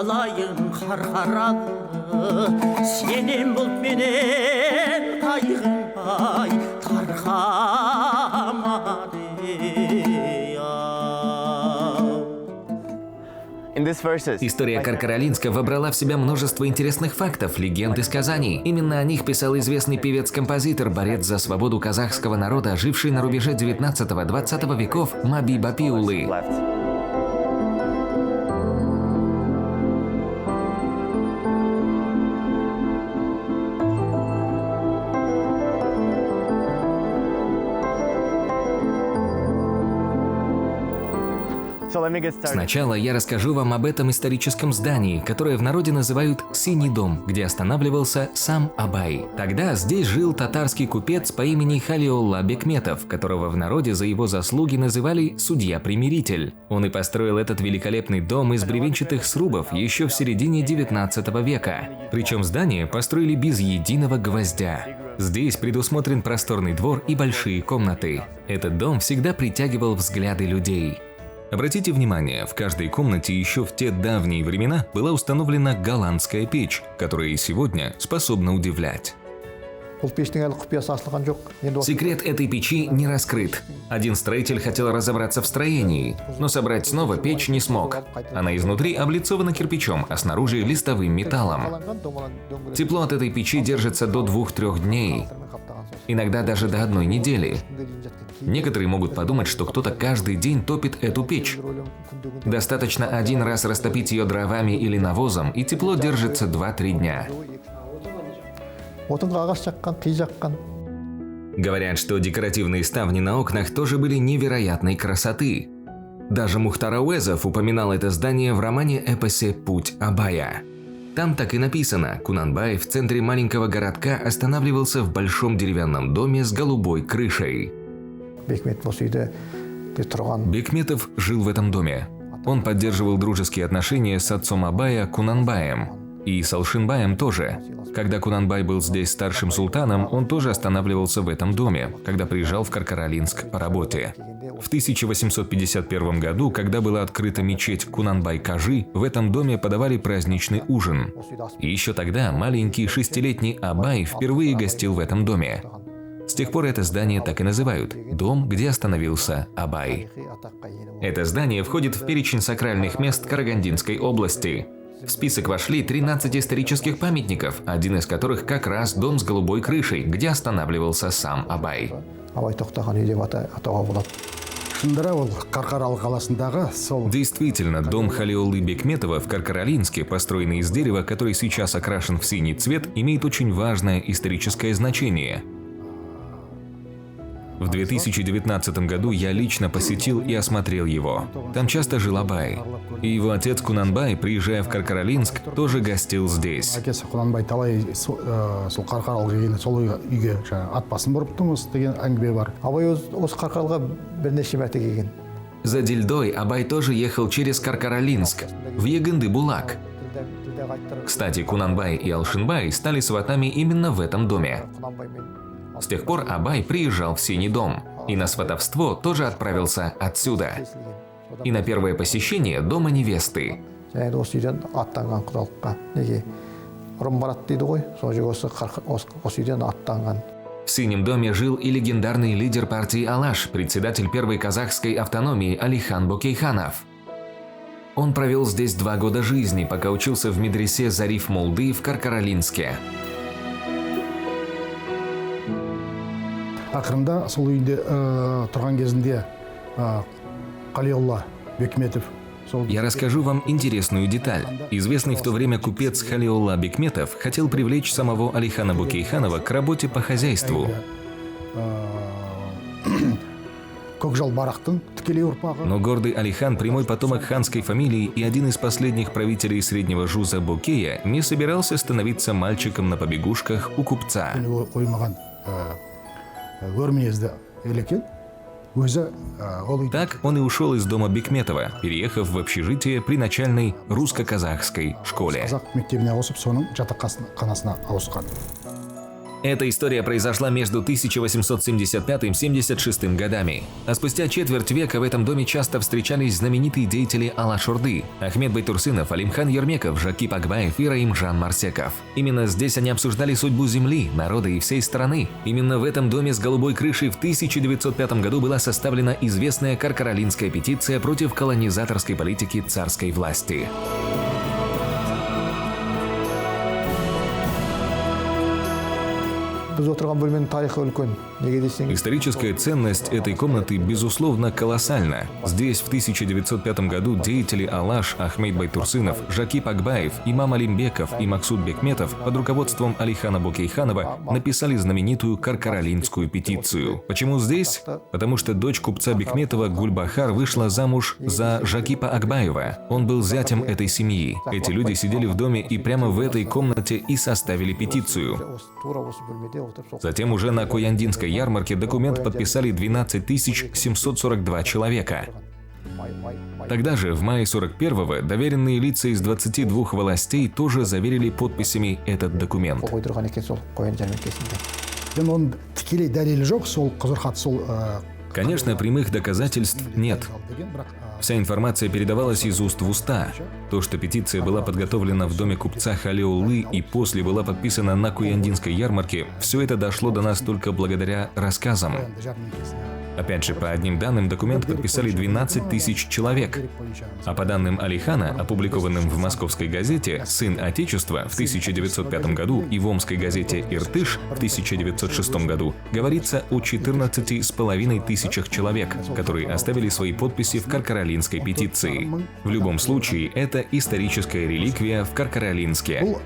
талайын қарқаралы, сенен бұлт менен қайғынбай тарқамады. История Каркаролинска вобрала в себя множество интересных фактов, легенд и сказаний. Именно о них писал известный певец-композитор, борец за свободу казахского народа, живший на рубеже 19-20 веков Маби Бапиулы. Сначала я расскажу вам об этом историческом здании, которое в народе называют «Синий дом», где останавливался сам Абай. Тогда здесь жил татарский купец по имени Халиолла Бекметов, которого в народе за его заслуги называли «Судья-примиритель». Он и построил этот великолепный дом из бревенчатых срубов еще в середине 19 века. Причем здание построили без единого гвоздя. Здесь предусмотрен просторный двор и большие комнаты. Этот дом всегда притягивал взгляды людей. Обратите внимание, в каждой комнате еще в те давние времена была установлена голландская печь, которая и сегодня способна удивлять. Секрет этой печи не раскрыт. Один строитель хотел разобраться в строении, но собрать снова печь не смог. Она изнутри облицована кирпичом, а снаружи листовым металлом. Тепло от этой печи держится до 2-3 дней, иногда даже до 1 недели. Некоторые могут подумать, что кто-то каждый день топит эту печь. Достаточно один раз растопить ее дровами или навозом, и тепло держится 2-3 дня. Говорят, что декоративные ставни на окнах тоже были невероятной красоты. Даже Мухтар Ауэзов упоминал это здание в романе-эпосе «Путь Абая». Там так и написано: Кунанбай в центре маленького городка останавливался в большом деревянном доме с голубой крышей. Бекметов жил в этом доме. Он поддерживал дружеские отношения с отцом Абая Кунанбаем. И с Алшинбаем тоже. Когда Кунанбай был здесь старшим султаном, он тоже останавливался в этом доме, когда приезжал в Каркаролинск по работе. В 1851 году, когда была открыта мечеть Кунанбай-Кажи, в этом доме подавали праздничный ужин. И еще тогда маленький 6-летний Абай впервые гостил в этом доме. С тех пор это здание так и называют – дом, где остановился Абай. Это здание входит в перечень сакральных мест Карагандинской области. В список вошли 13 исторических памятников, один из которых как раз дом с голубой крышей, где останавливался сам Абай. Действительно, дом Халиоллы Бекметова в Каркаролинске, построенный из дерева, который сейчас окрашен в синий цвет, имеет очень важное историческое значение. В 2019 году я лично посетил и осмотрел его. Там часто жил Абай. И его отец Кунанбай, приезжая в Каркаролинск, тоже гостил здесь. За Дильдой Абай тоже ехал через Каркаролинск, в Егынды-Булак. Кстати, Кунанбай и Алшинбай стали сватами именно в этом доме. С тех пор Абай приезжал в Синий дом, и на сватовство тоже отправился отсюда. И на первое посещение дома невесты. В Синем доме жил и легендарный лидер партии Алаш, председатель первой казахской автономии Алихан Бөкейханов. Он провел здесь 2 года жизни, пока учился в медресе Зариф Молды в Каркаролинске. Ақырында сол үйде тұрған кезінде Халиолла Бекметов. Я расскажу вам интересную деталь. Известный в то время купец Халиолла Бекметов хотел привлечь самого Алихана Бөкейханова к работе по хозяйству. Но гордый Алихан, прямой потомок ханской фамилии и один из последних правителей среднего жуза Бөкея, не собирался становиться мальчиком на побегушках у купца. Так он и ушел из дома Бекметова, переехав в общежитие при начальной русско-казахской школе. Эта история произошла между 1875 и 76 годами. А спустя четверть века в этом доме часто встречались знаменитые деятели Алаш-Орды – Ахмед Байтурсынов, Алимхан Ермеков, Жакип Акбаев и Раимжан Марсеков. Именно здесь они обсуждали судьбу земли, народа и всей страны. Именно в этом доме с голубой крышей в 1905 году была составлена известная Каркаролинская петиция против колонизаторской политики царской власти. Историческая ценность этой комнаты, безусловно, колоссальна. Здесь в 1905 году деятели Алаш, Ахмед Байтурсынов, Жакип Акбаев, Имам Алимбеков и Максуд Бекметов под руководством Алихана Бокейханова написали знаменитую Каркаролинскую петицию. Почему здесь? Потому что дочь купца Бекметова Гульбахар вышла замуж за Жакипа Акбаева. Он был зятем этой семьи. Эти люди сидели в доме и прямо в этой комнате и составили петицию. Затем уже на Куяндинской ярмарке документ подписали 12 742 человека. Тогда же, в мае 41-го, доверенные лица из 22 властей тоже заверили подписями этот документ. Конечно, прямых доказательств нет. Вся информация передавалась из уст в уста. То, что петиция была подготовлена в доме купца Халиуллы и после была подписана на Куяндинской ярмарке, все это дошло до нас только благодаря рассказам. Опять же, по одним данным, документ подписали 12 тысяч человек. А по данным Алихана, опубликованным в московской газете «Сын Отечества» в 1905 году и в омской газете «Иртыш» в 1906 году, говорится о 14,5 тысячах человек, которые оставили свои подписи в Каркаролинской петиции. В любом случае, это историческая реликвия в Каркаролинске.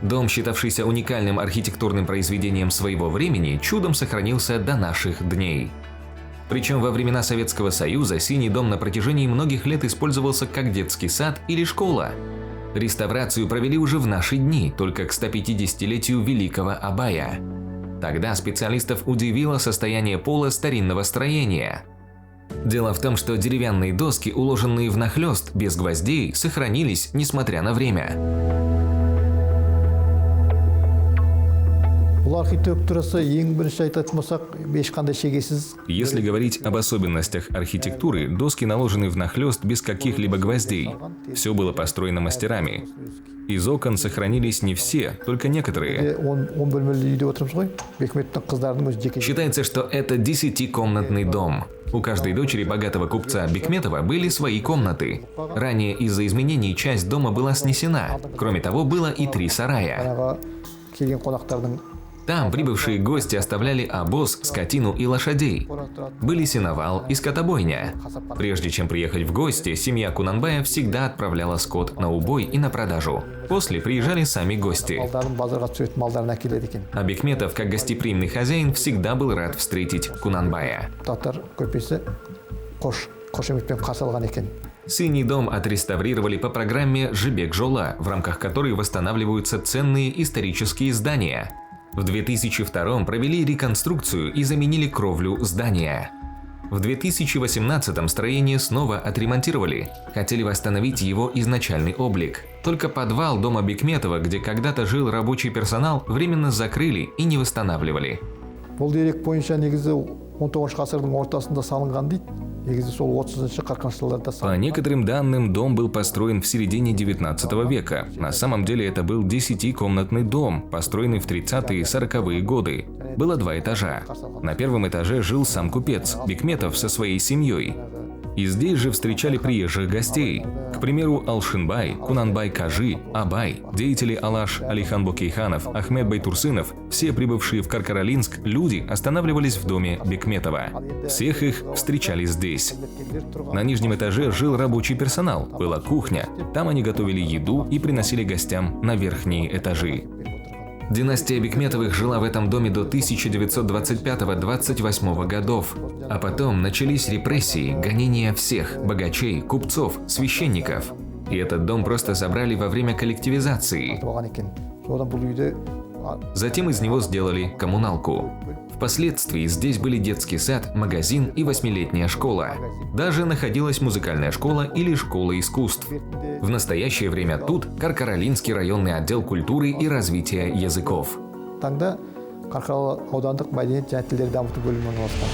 Дом, считавшийся уникальным архитектурным произведением своего времени, чудом сохранился до наших дней. Причем во времена Советского Союза Синий дом на протяжении многих лет использовался как детский сад или школа. Реставрацию провели уже в наши дни, только к 150-летию Великого Абая. Тогда специалистов удивило состояние пола старинного строения. Дело в том, что деревянные доски, уложенные внахлёст, без гвоздей, сохранились, несмотря на время. Если говорить об особенностях архитектуры, доски наложены внахлёст без каких-либо гвоздей. Все было построено мастерами. Из окон сохранились не все, только некоторые. Считается, что это 10-комнатный дом. У каждой дочери богатого купца Бекметова были свои комнаты. Ранее из-за изменений часть дома была снесена. Кроме того, было и 3 сарая. Там прибывшие гости оставляли обоз, скотину и лошадей. Были сеновал и скотобойня. Прежде чем приехать в гости, семья Кунанбая всегда отправляла скот на убой и на продажу. После приезжали сами гости. А Бекметов, как гостеприимный хозяин, всегда был рад встретить Кунанбая. Синий дом отреставрировали по программе «Жибек-Жола», в рамках которой восстанавливаются ценные исторические здания. В 2002 провели реконструкцию и заменили кровлю здания. В 2018 строение снова отремонтировали. Хотели восстановить его изначальный облик. Только подвал дома Бекметова, где когда-то жил рабочий персонал, временно закрыли и не восстанавливали. По некоторым данным, дом был построен в середине 19 века. На самом деле это был 10-комнатный дом, построенный в 30-е и 40-е годы. Было 2 этажа. На первом этаже жил сам купец Бекметов со своей семьей. И здесь же встречали приезжих гостей. К примеру, Алшинбай, Кунанбай Кажи, Абай, деятели Алаш, Алихан Бокейханов, Ахмед Байтурсынов, все прибывшие в Каркаролинск люди останавливались в доме Бекметова. Всех их встречали здесь. На нижнем этаже жил рабочий персонал, была кухня. Там они готовили еду и приносили гостям на верхние этажи. Династия Бекметовых жила в этом доме до 1925-28 годов. А потом начались репрессии, гонения всех – богачей, купцов, священников. И этот дом просто забрали во время коллективизации. Затем из него сделали коммуналку. В Впоследствии здесь были детский сад, магазин и 8-летняя школа. Даже находилась музыкальная школа или школа искусств. В настоящее время тут Каркаралинский районный отдел культуры и развития языков. Таңда Қарқаралы аудандық мәдениет және тілдерді дамыту бөлімі орналасқан.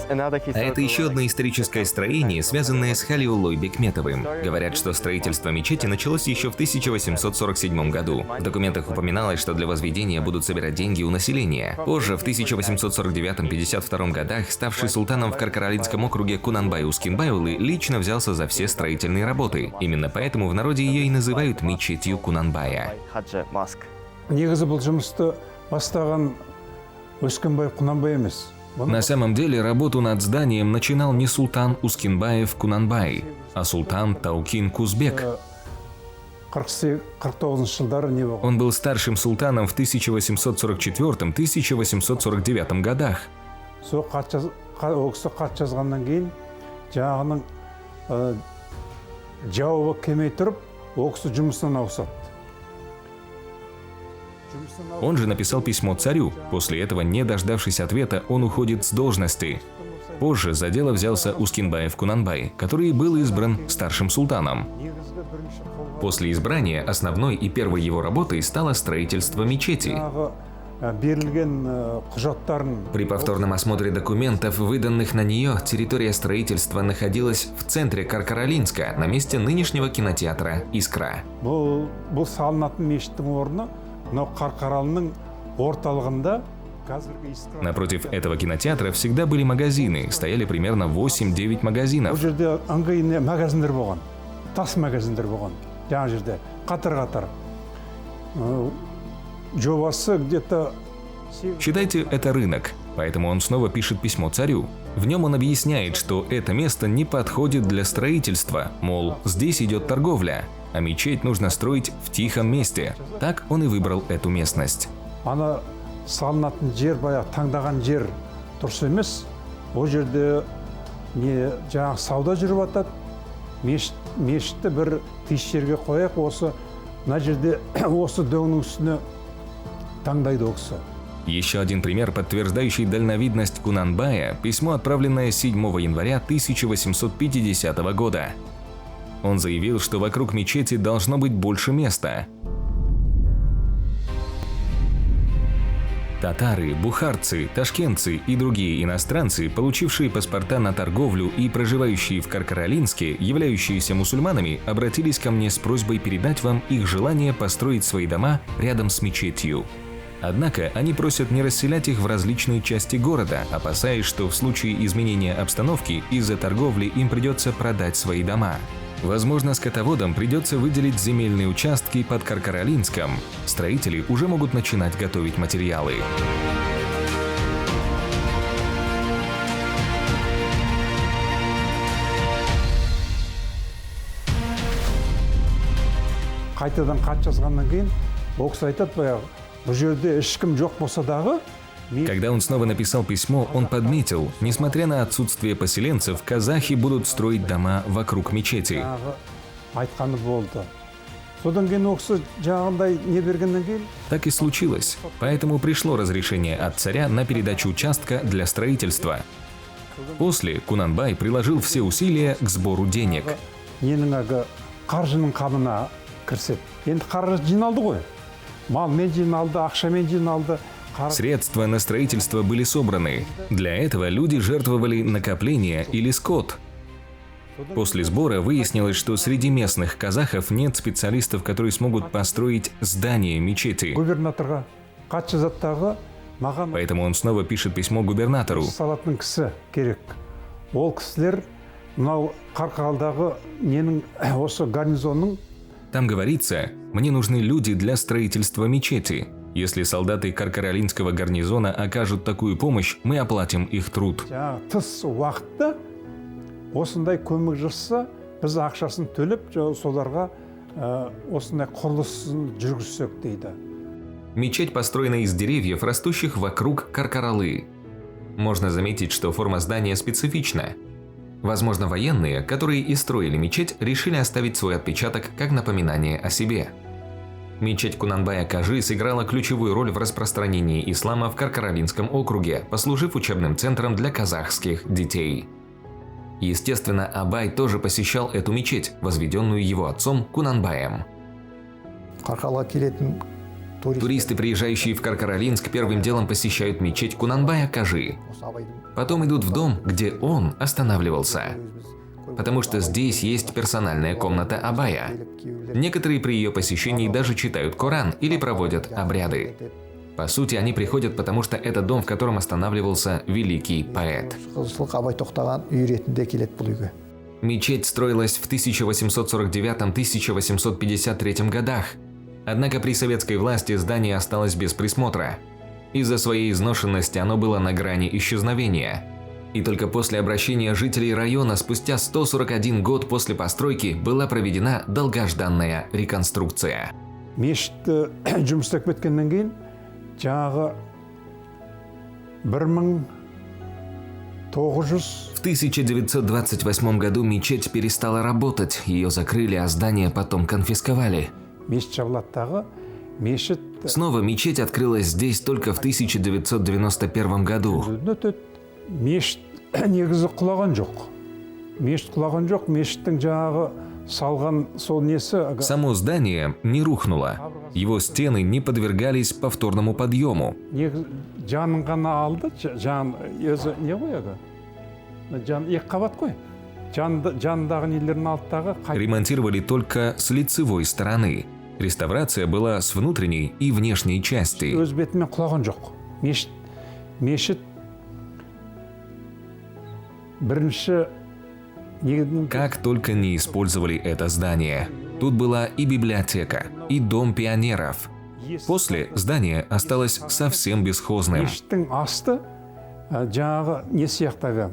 А это еще одно историческое строение, связанное с Халиуллой Бекметовым. Говорят, что строительство мечети началось еще в 1847 году. В документах упоминалось, что для возведения будут собирать деньги у населения. Позже, в 1849-52 годах, ставший султаном в Каркаралинском округе Кунанбай Ускинбайулы лично взялся за все строительные работы. Именно поэтому в народе ее и называют мечетью Кунанбая. Негізі бұл жұмысты бастаған Ускинбай Кунанбай емес. На самом деле, работу над зданием начинал не султан Ускинбаев Кунанбай, а султан Таукин Кузбек. 49 жылдары не болған. Он был старшим султаном в 1844-1849 годах. Сол ол кісі хат жазғаннан кейін жаңағының жауабы келмей тұрып, ол кісі жұмысынан ауысады. Он же написал письмо царю. После этого, не дождавшись ответа, он уходит с должности. Позже за дело взялся Ускинбаев Кунанбай, который был избран старшим султаном. После избрания основной и первой его работой стало строительство мечети. При повторном осмотре документов, выданных на нее, территория строительства находилась в центре Каркаралинска, на месте нынешнего кинотеатра «Искра». Напротив этого кинотеатра всегда были магазины, стояли примерно 8-9 магазинов. Считайте, это рынок, поэтому он снова пишет письмо царю. В нем он объясняет, что это место не подходит для строительства, мол, здесь идет торговля, а мечеть нужно строить в тихом месте. Так он и выбрал эту местность. Ана салынатын жер баяғы таңдаған жер дұрыс емес. Ол жерде не жаңағы сауда жүріп жатады. Мешітті бір тиіс жерге қояйық, осы мына жерде осы дөңнің үстіне таңдайды ол кісі. Еще один пример, подтверждающий дальновидность Кунанбая, письмо, отправленное 7 января 1850 года. Он заявил, что вокруг мечети должно быть больше места. Татары, бухарцы, ташкентцы и другие иностранцы, получившие паспорта на торговлю и проживающие в Каркаралинске, являющиеся мусульманами, обратились ко мне с просьбой передать вам их желание построить свои дома рядом с мечетью. Однако они просят не расселять их в различные части города, опасаясь, что в случае изменения обстановки из-за торговли им придется продать свои дома. Возможно, скотоводам придется выделить земельные участки под Каркаралинском. Строители уже могут начинать готовить материалы. Қайтадан хат жазғаннан кейін ол кісі айтады баяғы, бұл жерде ешкім жоқ болса дағы. Когда он снова написал письмо, он подметил, несмотря на отсутствие поселенцев, казахи будут строить дома вокруг мечети. Так и случилось. Поэтому пришло разрешение от царя на передачу участка для строительства. После Кунанбай приложил все усилия к сбору денег. Средства на строительство были собраны. Для этого люди жертвовали накопления или скот. После сбора выяснилось, что среди местных казахов нет специалистов, которые смогут построить здание мечети. Поэтому он снова пишет письмо губернатору. Там говорится, мне нужны люди для строительства мечети. Если солдаты Каркаралинского гарнизона окажут такую помощь, мы оплатим их труд. Мечеть построена из деревьев, растущих вокруг Каркаралы. Можно заметить, что форма здания специфична. Возможно, военные, которые и строили мечеть, решили оставить свой отпечаток как напоминание о себе. Мечеть Кунанбая Кажи сыграла ключевую роль в распространении ислама в Каркаралинском округе, послужив учебным центром для казахских детей. Естественно, Абай тоже посещал эту мечеть, возведенную его отцом Кунанбаем. Қарқаралыға келетін Туристы, приезжающие в Каркаралинск, первым делом посещают мечеть Кунанбая Кажи. Потом идут в дом, где он останавливался, потому что здесь есть персональная комната Абая. Некоторые при ее посещении даже читают Коран или проводят обряды. По сути, они приходят, потому что это дом, в котором останавливался великий поэт. Абай тоқтаған үй ретінде келеді бұл үйге. Мечеть строилась в 1849-1853 годах. Однако при советской власти здание осталось без присмотра. Из-за своей изношенности оно было на грани исчезновения. И только после обращения жителей района спустя 141 год после постройки была проведена долгожданная реконструкция. Мешіт жұмыс істеп кеткеннен кейін жаңағы 1900 В 1928 году мечеть перестала работать, ее закрыли, а здание потом конфисковали. мешіт жабылады дағы мешіт Снова мечеть открылась здесь только в 1991 году. мешіт негізі құлаған жоқ. Мешіттің жаңағы салған сол несі Само здание не рухнуло. Его стены не подвергались повторному подъему. жанын ғана алды, жан өзі не ғой ағы? Жан екі қабат қой. Жанындағы нелерін алды дағы Ремонтировали только с лицевой стороны. Реставрация была с внутренней и внешней части. өз бетімен құлаған жоқ. Мешіт бірінші Как только не использовали это здание. Тут была и библиотека, и дом пионеров. После здание осталось совсем бесхозным. мешіттің асты жаңағы не сияқтағы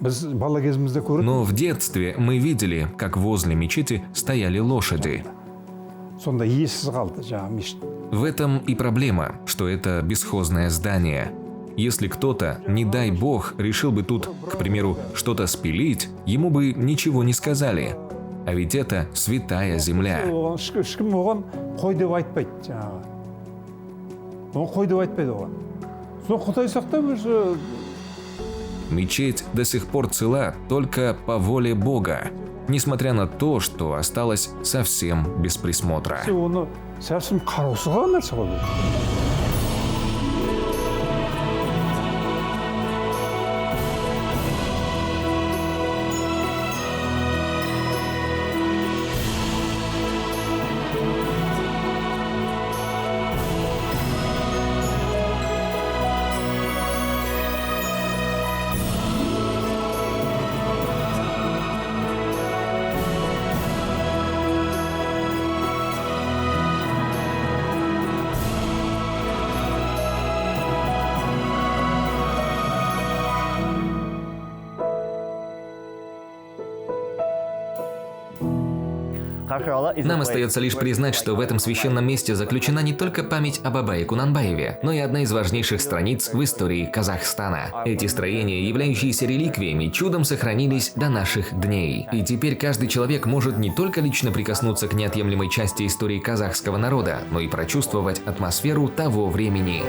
біз бала кезімізде көрдік. Но в детстве мы видели, как возле мечети стояли лошади. Сонда иесіз қалды жаңағы мешіт. В этом и проблема, что это бесхозное здание. Если кто-то, не дай бог, решил бы тут, к примеру, что-то спилить, ему бы ничего не сказали. А ведь это святая земля. Ешкім оған қой деп айтпайды жаңағы. Оған қой деп айтпайды оған. Сол Құдай сақтап өзі Мечеть до сих пор цела только по воле Бога, несмотря на то, что осталось совсем без присмотра. оны совсем қараусыз қалған нәрсе ғой. Нам остается лишь признать, что в этом священном месте заключена не только память об Абае Кунанбаеве, но и одна из важнейших страниц в истории Казахстана. Эти строения, являющиеся реликвиями, чудом сохранились до наших дней. И теперь каждый человек может не только лично прикоснуться к неотъемлемой части истории казахского народа, но и прочувствовать атмосферу того времени.